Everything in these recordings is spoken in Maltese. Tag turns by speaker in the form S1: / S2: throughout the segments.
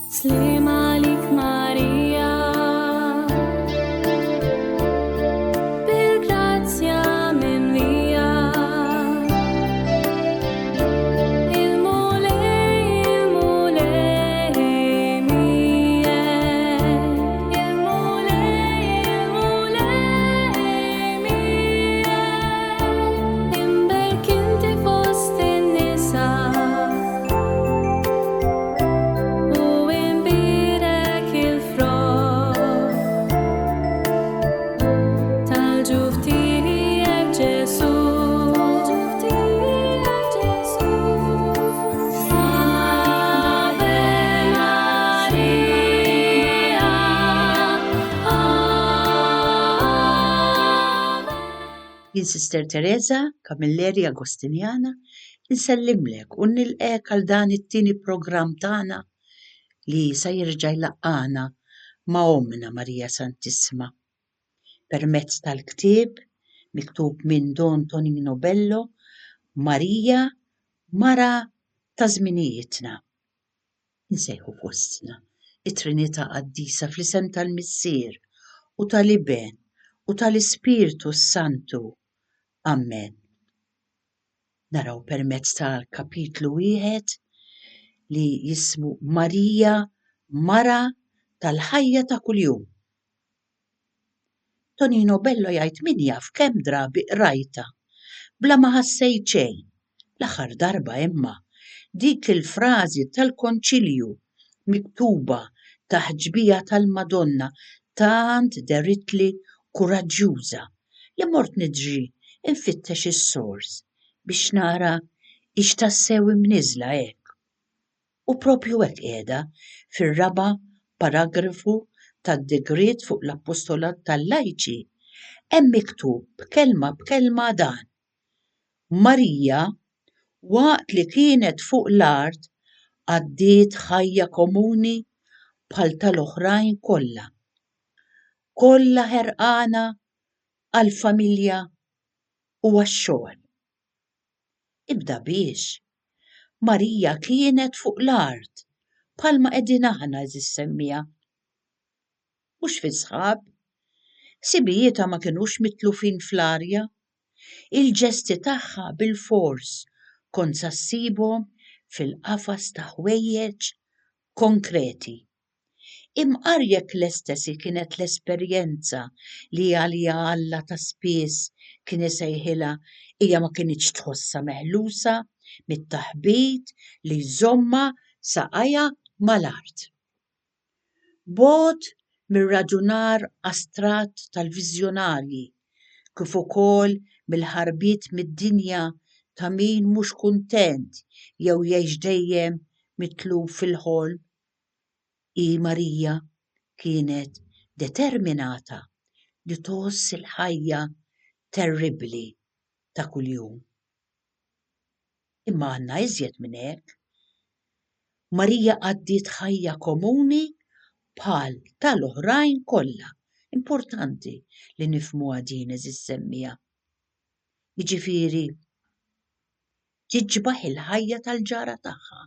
S1: سلام عليك ماريا بالgrazia mia il mole mie il mole mie إنبك انت في وسط النساء وإنبيرك الفراق تالجوفتيك جسوس Ave Maria
S2: Jien Sister Teresa Camilleri Agostinjana insellimlek u nilqek għal dan it-tieni programm tagħna li se jerġa' jlaqqana ma' Ommina Marija Santissima permezz tal-ktieb miktub minn Don Tonino Bello Marija Mara ta' żminijietna. Insejħu f'wostna it-Trinità Qaddisa fl-isem tal-Missier u tal-Iben u tal-Ispiritu Santu. Amen. Naraw permezz tal-kapitlu 1 li jismu Marija Mara tal-ħajja ta' kuljum. Tonino Bello jgħid min jaf kemm drabi qrajta bla ma ħassejt xejn. L-aħħar darba imma dik il-frażi tal-Konċilju miktuba ta' ħġbija tal-Madonna tant deritli kuraġġjuża li mort niġri infittex is-sors biex nara tassew imniżla hekk. U proprju hekk qiegħda fir-raba' paragrafu tad-Dekret fuq l-Appostolat tal-Lajċi hemm miktub b'kelma dan. Marija waqt li kienet fuq l-art għaddiet ħajja komuni bħal tal-oħrajn kollha. Kollha ħerqana għall-familja u għax-xogħol. Ibda biex Marija kienet fuq l-art bħalma qegħdin aħna eżis semmija. Mhux fi sħab, sibijietha ma kinux mitlufin fl-arja, il-ġesti tagħha bil-fors kont sa ssibhom fil-qafas ta' ħwejjeġ konkreti. Imqar jekk l-estesi kienet l-esperjenza li għalija Alla ta' spiss kien isejħilha hija ma kienitx tħossha meħlusa mit-taħbit li jżomma saqajja mal-art. Bogħod mir-raġunar astratt tal-viżjonarji kif ukoll mill-ħarbiet mid-dinja ta' min mhux kuntent jew jgħix dejjem mitluf fil-ħolm. Marija kienet determinata li tgħoss il-ħajja terribbli ta' kuljum. Imma għandna iżjed minn hekk. Marija għaddiet ħajja komuni bħal tal-oħrajn kollha. Importanti li nifhmuha din eżis semmija. Jiġifieri tiġbaħ il-ħajja tal-ġara tagħha.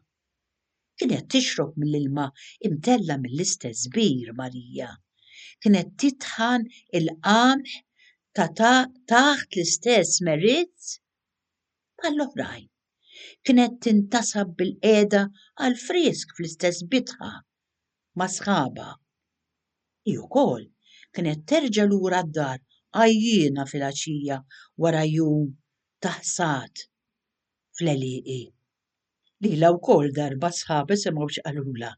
S2: Kienet tixrob mill-ilma imtella mill-istess bir Marija. Kienet titħan il-qamħ taħt l-istess merizz bħall-oħrajn. Kienet tintasab bil-qiegħda għal frisk fl-istess bitħa ma' sħabha. Hi wkoll kienet terġa' lura d-dar għajjiena fil-għaxija wara jum ta' ħsad fl-għelieqi. Lilha wkoll darba sħabha semgħu qalula.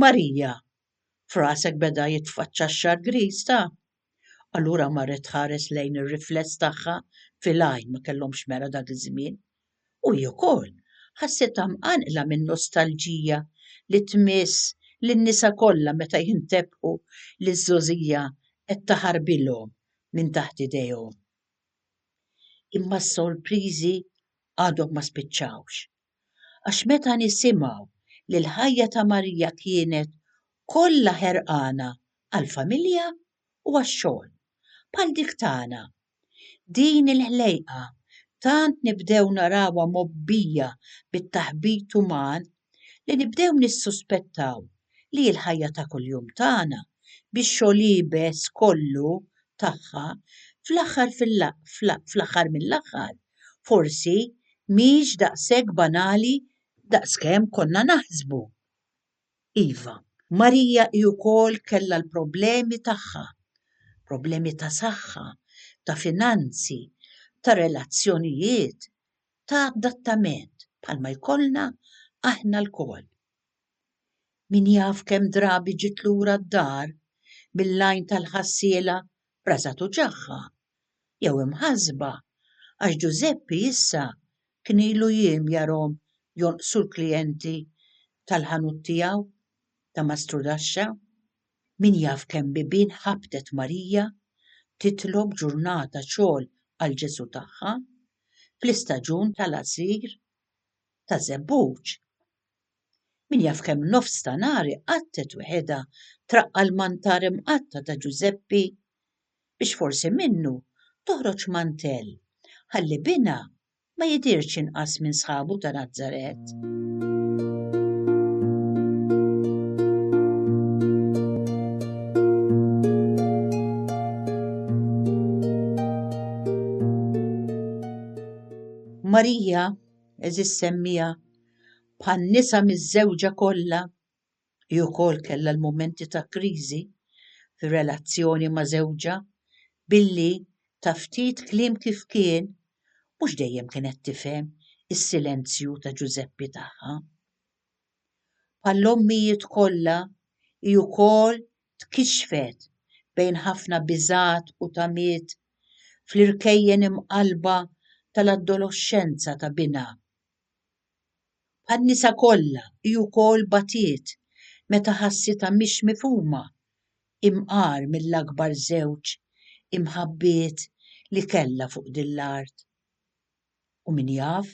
S2: Marija, frasek beda jitfaċċa x-xahar griż ta'. Allura marret tħares lejn ir-rifless tagħha fil-għajn ma kellhomx mera dak iż-żmien. U hi wkoll ħassitha mqanqla minn nostalġija li tmiss lin-nisa kollha meta jintebħu li ż-żożija qed taħarbilhom minn taħt idejhom. Imma s-sorpriżi għadhom ma spiċċawx. Għax meta nisimgħu li l-ħajja ta' Marija kienet kollha ħerqana għall-familja u għax-xogħol bħal dik tagħna. Din il-ħlejqa tant nibdew narawha mobbija bit-taħbit uman li nibdew nissuspettaw li l-ħajja ta' kuljum tagħna bix-xogħol kollu tagħha fl-aħħar mill-aħħar forsi mhix daqshekk banali daqskemm konna naħsbu. Iva, Marija hi wkoll kellha l-problemi tagħha, problemi ta' saħħa, ta' finanzi, ta' relazzjonijiet, ta' adattament bħalma jkollna aħna lkoll. Min jaf kemm drabi ġiet lura d-dar bil-lajn tal-ħassiela b'rasatu ġaħħa, jew imħasba għax Giuseppi issa kien ilu jiem jarhom jonqsu l-klijenti tal-ħanut tiegħu ta' Mastru Daxxa. Min jaf kemm bibien ħabtet Marija titlob ġurnata xogħol għal Ġesu tagħha fl-istaġun tal-għasir ta' żebbuġ. Min jaf kemm nofs ta' nahar qattet weħedha traqqa l-mantar imqatta ta' Giuseppi biex forsi minnu toħroġ mantell ħalli bina ma jidirx inqas minn sħabu ta' Nażaret. Marija, eżis semmija, bħal nisa miż-żewġa kollha, hi wkoll kellha l-mumenti ta' kriżi fir-relazzjoni ma' żewġa billi ta' ftit kliem kif kien mhux dejjem kienet tifhem is-silenzju ta' Giuseppi tagħha. Bħall-ommijiet kollha hi wkoll tkixfet bejn ħafna biżgħat u tamiet fl-irkejjen imqalba tal-adolescenza ta' bina. Għan-nisa kollha hi wkoll batiet meta ħassitha mhix mifhuma imqar mill-akbar żewġ imħabbiet li kellha fuq din l-art. U min jaf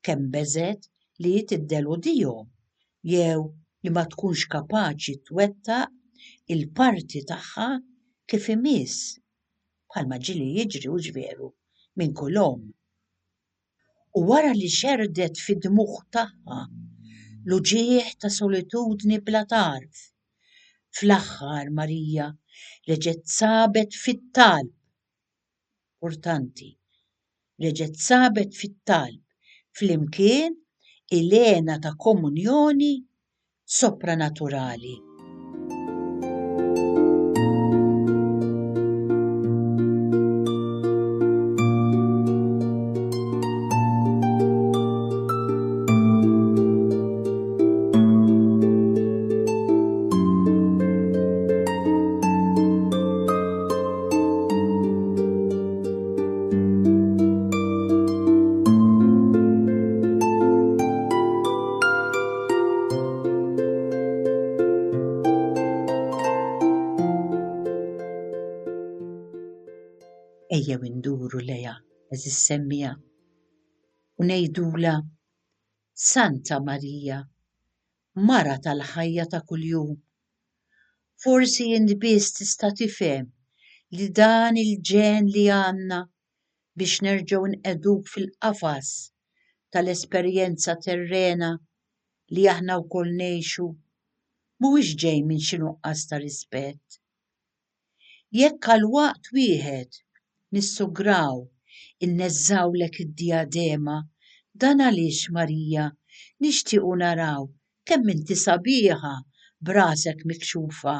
S2: kemm beżgħet li tiddeludihom jew li ma tkunx kapaċi twettaq il-parti tagħha kif imiss bħalma ġieli jiġri u ġveru minn kull omm. U wara li xerdet fid-dmugħ tagħha l-uġigħ ta' solitudni bla tarf, fl-aħħar Marija reġgħet sabet fit-talb, importanti, reġgħet sabet fit-talb flimkien ilena ta' komunjoni sopranaturali. Ejjew induru lejha eżis semmija u ngħidula Santa Marija, mara tal-ħajja ta' kuljum. Forsi int biss tista' tifhem li dan il-ġen li għandna biex nerġgħu nqeduk fil-qafas tal-esperjenza terrena li aħna wkoll ngħixu mhuwiex ġej minn xi nuqqas ta' rispett. Jekk għal waqt wieħed nissugraw inneżżawlek id-diadema, dan għaliex Marija nixtiequ naraw kemm inti sabiħa b'rasek mikxufa.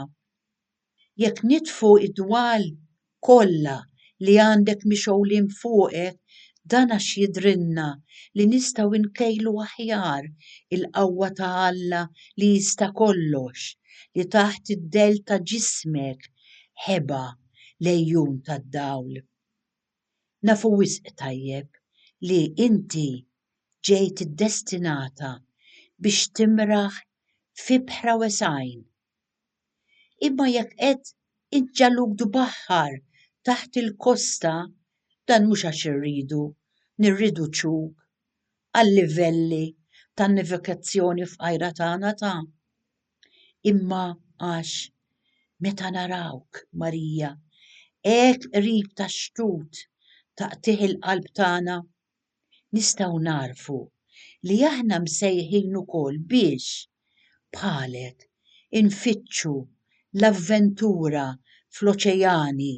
S2: Jekk nitfu id-dwal kollha li għandek mixgħulin fuqek, dan għax jidhrilna li nistgħu nkejlu aħjar il-qawwa ta' Alla li jista' kollox li taħt id-del ta' ġismek ħeba lejjun tad-dawl. Nafu wisq tajjeb li inti ġejt iddestinata biex timraħ fi bħra wesgħin. Imma jekk qed inġalluk dbaħħar taħt il-kosta dan mhux għax irridu nirriduċuk għal-livelli tan-navigazzjoni f'qajra tagħna ta'. Imma għax meta narawk Marija hekk qrib tax-xtut taqtih il-qalb tagħna nistgħu narfu li aħna msejħin ukoll biex bħalek infittxu l-avventura fl-oċeani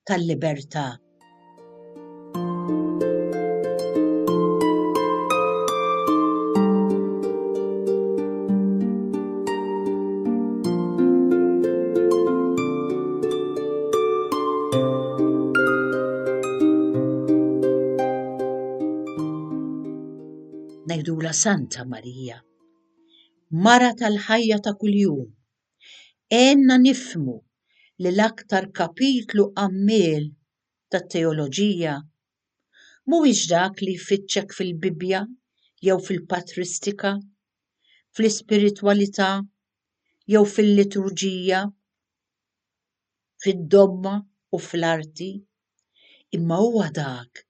S2: tal-libertà. Ngħidula Santa Marija, Mara tal-ħajja ta' kuljum, għenna nifmu li l-aktar kapitlu għammil tat-teoloġija mhuwiex dak li jfittxek fil-Bibja jew fil-patristika, fl-ispiritwalità jew fil-liturġija, fid-domma u fl-arti, imma huwa dak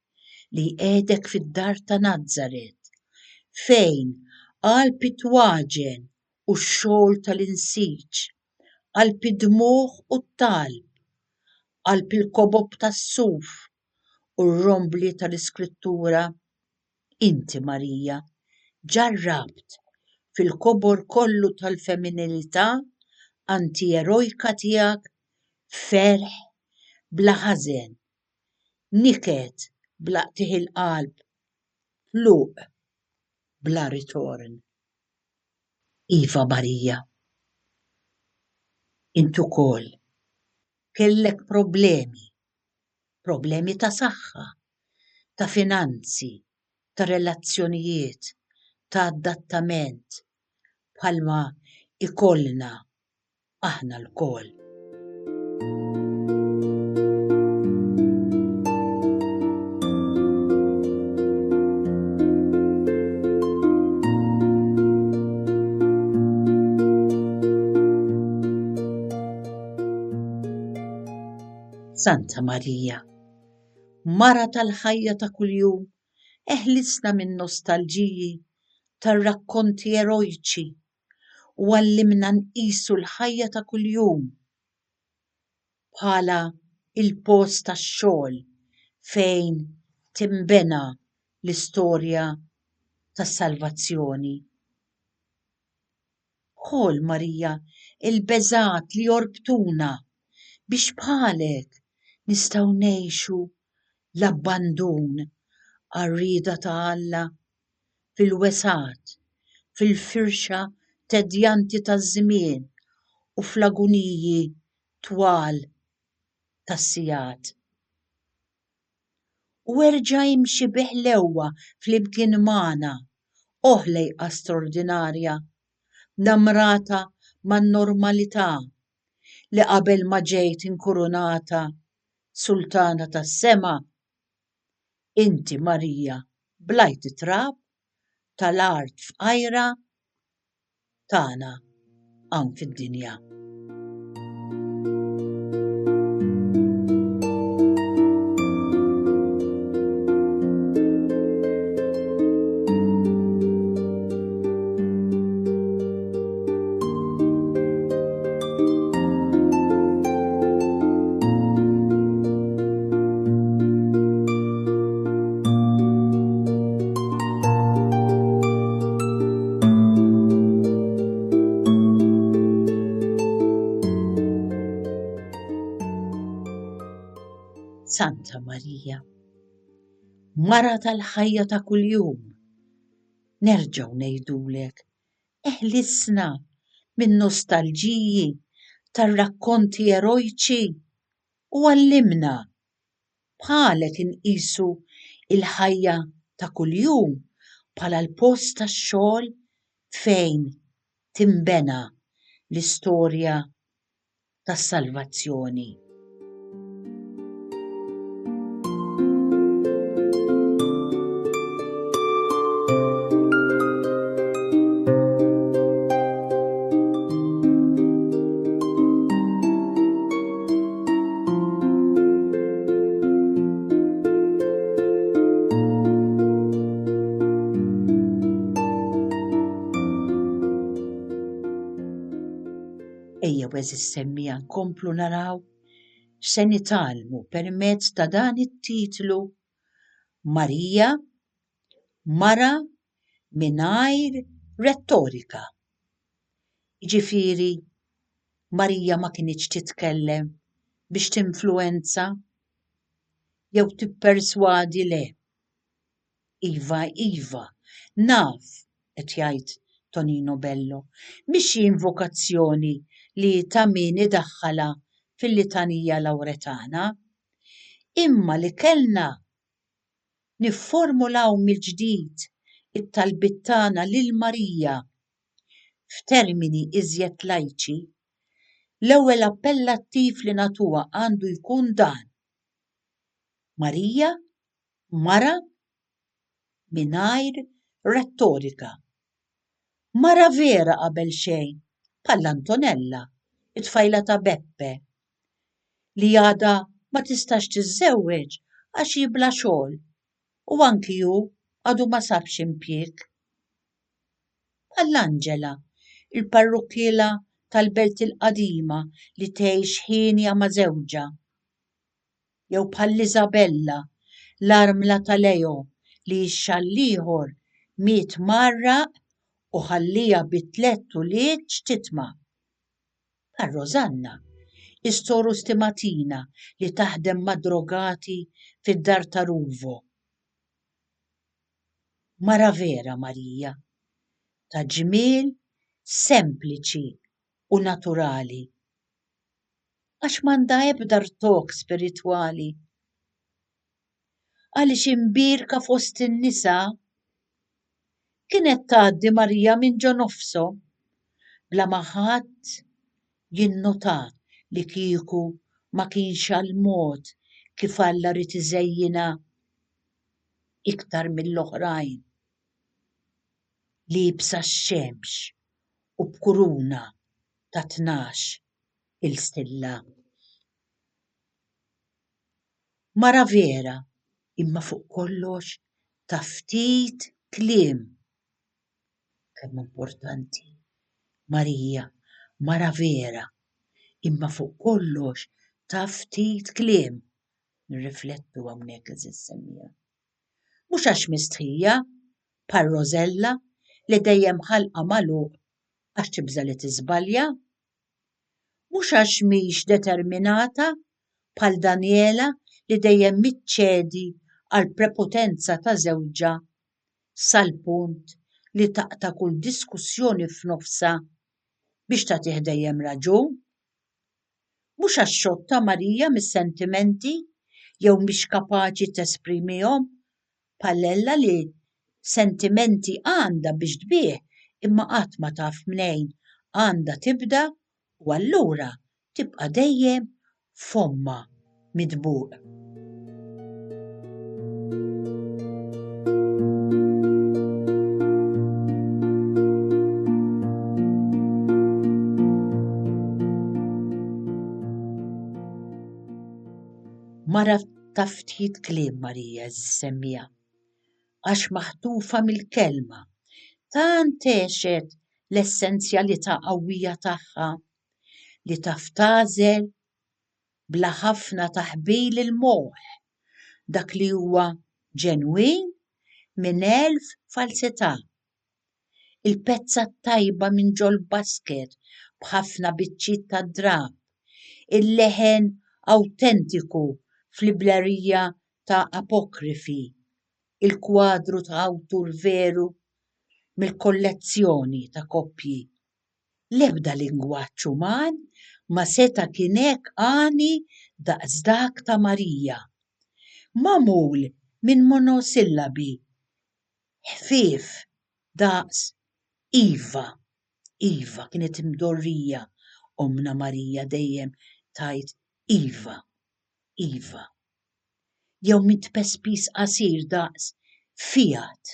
S2: li qiegħdek fid-dar ta' Nazzaret fejn qalb itwaġen u x-xogħol tal-insiġġ, qalb id-dmugħ u t-talb, qalb il-kobob tas-suf u r-rombli tal-Iskrittura. Inti Marija ġarrabt fil-kobor kollu tal-feminilità antierojka tiegħek ferħ bla ħażen, niket bla qtieħ il-qalb, tluq bla ritorn. Iva Marija, int ukoll kellek problemi ta' saħħa, ta' finanzi, ta' relazzjonijiet, ta' adattament, bħalma ikollna aħna l-koll. Santa Marija, Mara tal-ħajja ta' kuljum, eħlisna minn nostalġiji tar-rakkonti erojċi u għallimna nqisu l-ħajja ta' kuljum bħala il-post tax-xogħol fejn timbena l-istorja tas-salvazzjoni. Ħol Marija il-beżat li jorbtuna biex bħalek nistgħu ngħixu l-abbandun għar-rieda ta' Alla fil-wesat, fil-firxa tedjanti taż-żmien u fl-aguniji twal tas-sigħat. U erġa' jimxi biħlewwa flimkien magħna oħlejqa straordinarja namrata man-normalità li qabel ma ġejt inkurunata Sultana tas-sema. Inti Marija blajt it-trab tal-art f'qajra tagħna hawn fid-dinja. Santa Marija, Mara tal-ħajja ta' kuljum, nerġgħu ngħidulek eħlisna minn nostalġiji tar-rakkonti erojċi u għallimna bħalek inqisu il-ħajja ta' kuljum bħala l-post tax-xogħol fejn timbena l-istorja tas-salvazzjoni. Ejjew eżis semmija nkomplu naraw x'se nitalmu permezz ta' dan it-titlu Marija, Mara mingħajr rettorika. Ġifieri Marija ma kinitx titkellem biex tinfluwenza jew tipperswadi le. Iva, naf, qed jgħid Tonino Bello, mhix invokazzjoni li ta' min idaħħalha fil-litanija Lawretana, imma li kellna nifformulaw mill-ġdid it-talbiet tagħna lil Marija f'termini iżjed laiċi, l-ewwel appellattiv li nagħtuha għandu jkun dan. Marija, mara mingħajr rettorika. Mara vera qabel xejn, bħal Antonella, it-tfajla ta' Beppe, li għada ma tistax tiżżewweġ għax jibla xogħol u anki hu għadu ma sabx impjieg. Bħall-Anġela, il-parrukkiela tal-Belt il-Qadima li tgħix ħinja ma' żewġha. Jew bħall-Isabella, l-armla ta' Leo li x-xallieħor miet marraq u ħallija bit-tlet ulied titma'. Bħal-Rosanna, istoru stimatina li taħdem ma' drogati fid-dar ta' Ruvo. Mara vera Marija, ta' ġmiel sempliċi u naturali. Għax m'għandha ebda rtok spiritwali. Għaliex imbirka fost in-nisa kienet tgħaddi Marija minn ġo nofso bla ma ħadd jinnota li kieku ma kienx għall-mod kif Alla rid iżejjinha iktar mill-oħrajn. Li jibsa x-xemx u b'kuruna ta' 12 il-stilla. Mara vera, imma fuq kollox ta' ftit kliem. Kemm importanti. Marija, mara vera, imma fuq kollox ta' ftit kliem. Nirriflettu hawnhekk eżis semmija. Mhux għax mistħija bħal Rosella li dejjem ħalqa magħluq għax tibża li tiżbalja. Mhux għax mhix determinata bħal Daniela li dejjem miċċedi għall prepotenza ta' żewġha sal-punt li taqta' kull diskussjoni f'nofsha biex tagħtih dejjem raġun. Mhux għax xotta Marija mis-sentimenti jew mhix kapaċi tesprimihom bħal Ella li sentimenti għandha biex tbih imma qatt ma taf mnejn għandha tibda u allura tibqa' dejjem f'ommha midbuq. Mara ta' ftit kliem Marija semmija, għax maħtufa mill-kelma, tant għexet l-essenzjalità qawwija tagħha li taf tagħżel bla ħafna taħbil il-moħħ dak li huwa ġenwin minn elf falsità. Il-pezza tajba minn ġol basket b'ħafna biċċiet ta' drab, il-leħen awtentiku fl-iblerija ta' apokrifi, il-kwadru ta' awtur veru mill-kollezzjoni ta' koppji. L-ebda lingwaġġ uman ma seta' kien hekk għani daqs dak ta' Marija. Magħmul minn monosillabi ħfief daqs Iva. Iva kienet imdorrija omna Marija dejjem tajt Iva. Iva. Jew min tpespis qasir daqs Fiat.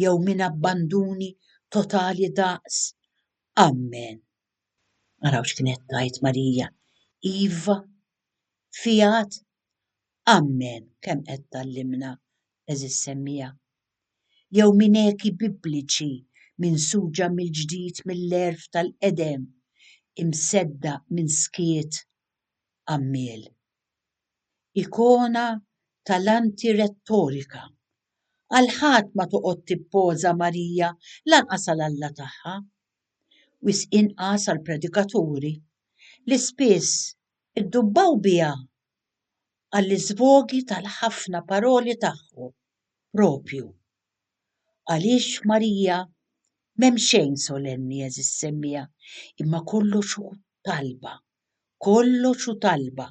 S2: Jew min abbanduni totali daqs Amen. Araw x'kienet tajt Marija. Iva, Fiat, Amen. Kemm qed tallimna eżis semmija. Jew min eki bibliċi minsuġa mill-ġdid mill-erf tal-qedem imsedda minn skiet Ammiel. Ikona tal-antirettorika. Għal ħadd ma toqgħod tippoża Marija lanqas għall-Alla tagħha. wis inqas għal predikaturi li spiss iddubbaw biha għall-iżvoghi tal-ħafna paroli tagħhom propju. Għaliex Marija m'hemm xejn solenni eżis semmija, imma kollox hu talba, kollox hu talba.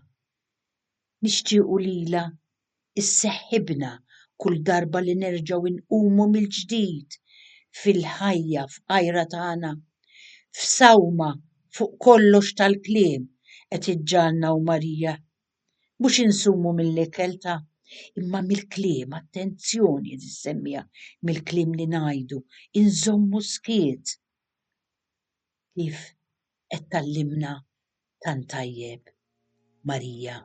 S2: Nixtiequ lilha isseħħibna kull darba li nerġgħu nqumu mill-ġdid fil-ħajja f'qajra tagħna, f'sawma fuq kollox tal-kliem qed iġġalna u Marija. Mhux insumu mill-ikel imma mill-kliem, attenzjoni eżis semmija, mill-kliem li ngħidu, inżommu skiet. Kif qed tallimna tant tajjeb Marija.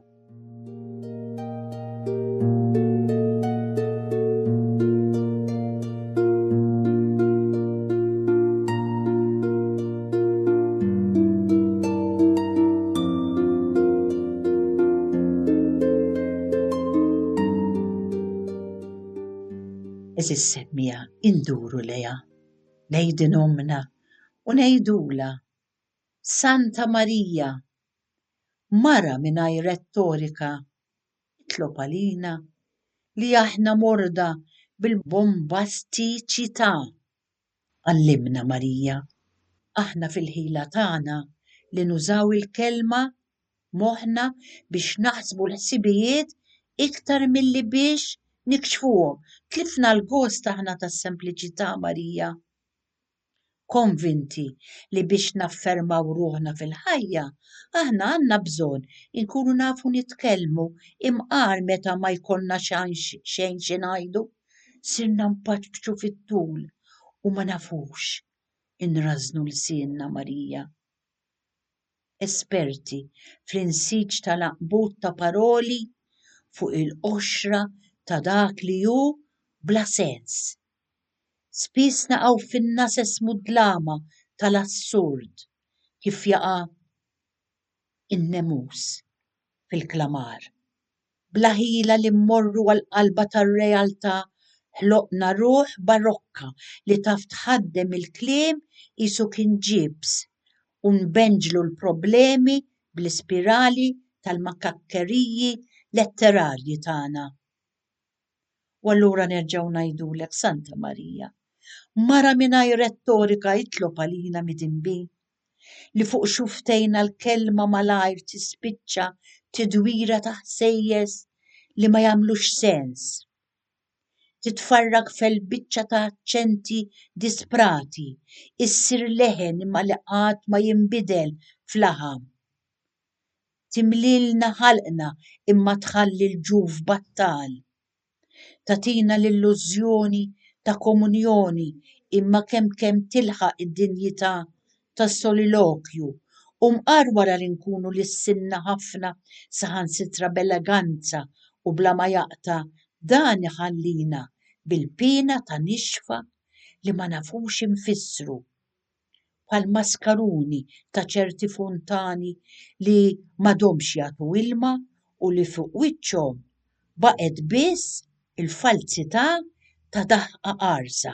S2: Eżis semmija induru leja, ngħidin omna u ngħidula Santa Marija, mara mingħajr rettorika, itlob għalina li aħna morda bil-bombastiċità. Għallimna Marija, aħna fil-ħila tagħna li nużaw il-kelma moħħna biex naħsbu l-ħsibijiet iktar milli biex nikxfuhom. Tlifna l-gost aħna tas-sempliċità Marija. Konvinti li biex naffermaw ruħna fil-ħajja, aħna għandna bżonn inkunu nafu nitkellmu imqar meta ma jkollna xejn xi ngħidu, sirna mpaċċu fit-tul u ma nafux inrażnu lsienna Marija. Esperti fl-insiġġ tal-aqbud ta' paroli fuq il-qoxra ta' dak li hu bla sens. Spiss naqgħu fin-nas esmu dlama tal-assurd kif jaqa' in-nemus fil-klamar. Bla ħila li mmorru għall-qalba tar-realtà ħloqna ruħ barokka li taf tħaddem il-kliem qisu kien ġibs u nbenġlu l-problemi bl-ispirali tal-makakkeriji letterarji tagħna. U allura nerġgħu ngħidulek Santa Marija, mara mingħajr rettorika jitlob għalina midinbi li fuq xuftejna l-kelma malajr tispiċċa tidwira ta' ħsejjes li ma jagħmlux sens. Titfarrak fil-biċċa ta' aċċenti disprati, issir leħen imma li qatt ma jinbidel f'laħam. Timlilna ħalqna imma tħalli l-ġuf battal. Tatina l-illużjoni ta' komunjoni imma kemm tilħaq id-dinjità tas-solilokju u mqar wara li nkunu lis-sinna ħafna saħansitra b'eleganza u bla ma jaqta' dan iħallina bil-pena ta' nixfa li ma nafux infissru. Bħal maskaruni ta' ċerti fontani li m'għadhomx jagħtu ilma u li fuq wiċċhom baqgħet biss il-falsità ta' daħqa qarsa.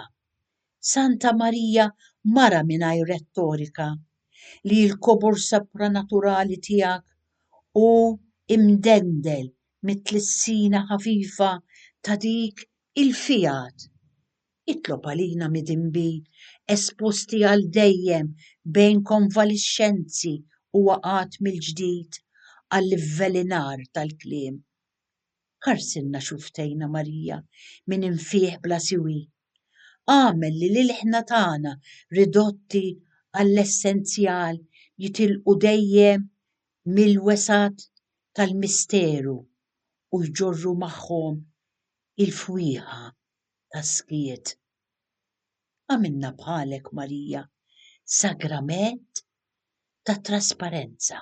S2: Santa Marija mara mingħajr rettorika li l-kobor sopranaturali tiegħek u imdendel mit-tlissina ħafifa ta' dik il-fijat. Itlob għalina midinbi esposti għal dejjem bejn konvalixxenzi u waqgħat mill-ġdid għall-ivvelinar tal-kliem. Ħarsilna xuftejna Marija minn infih bla siwi. Għamel li l-ħna tagħna ridotti għall-essenzjal jitilqu dejjem mill-wesat tal-misteru u jġorru magħhom il-fwieħa tas-skiet. Għamilna bħalek Marija sagrament ta' trasparenza.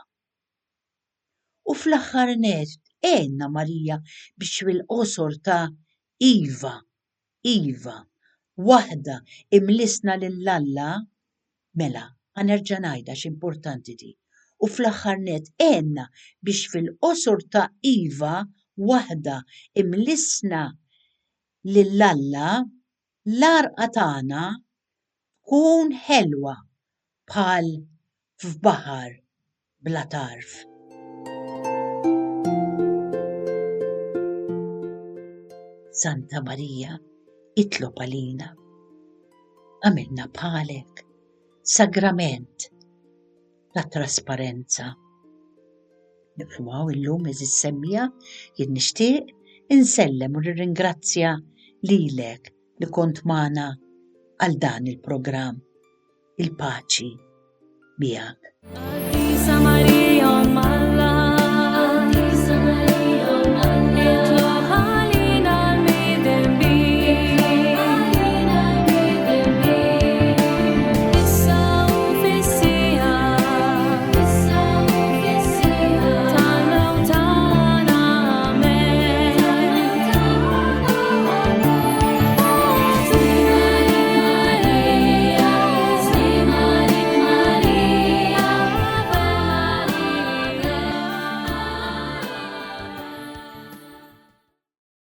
S2: U fl-aħħar net għenna Marija biex fil-qosor ta' Iva, waħda imlisna lill-Alla, mela, ħanerġa' ngħidha x'importanti di. U fl-aħħar net għenna biex fil-qosor ta' Iva, waħda imlisna lill-Alla, l-għarqa tagħna tkun ħelwa bħal f'baħar bla tarf. Santa Marija, itlob għalina. Għamilna bħalek sagrament ta' trasparenza. Nifhmuh illum eżis semmija jien nixtieq insellem u nirringrazzja lilek li kont magħna għal dan il-programm. Il-paċi miegħek.
S1: Addisa Marija, Malla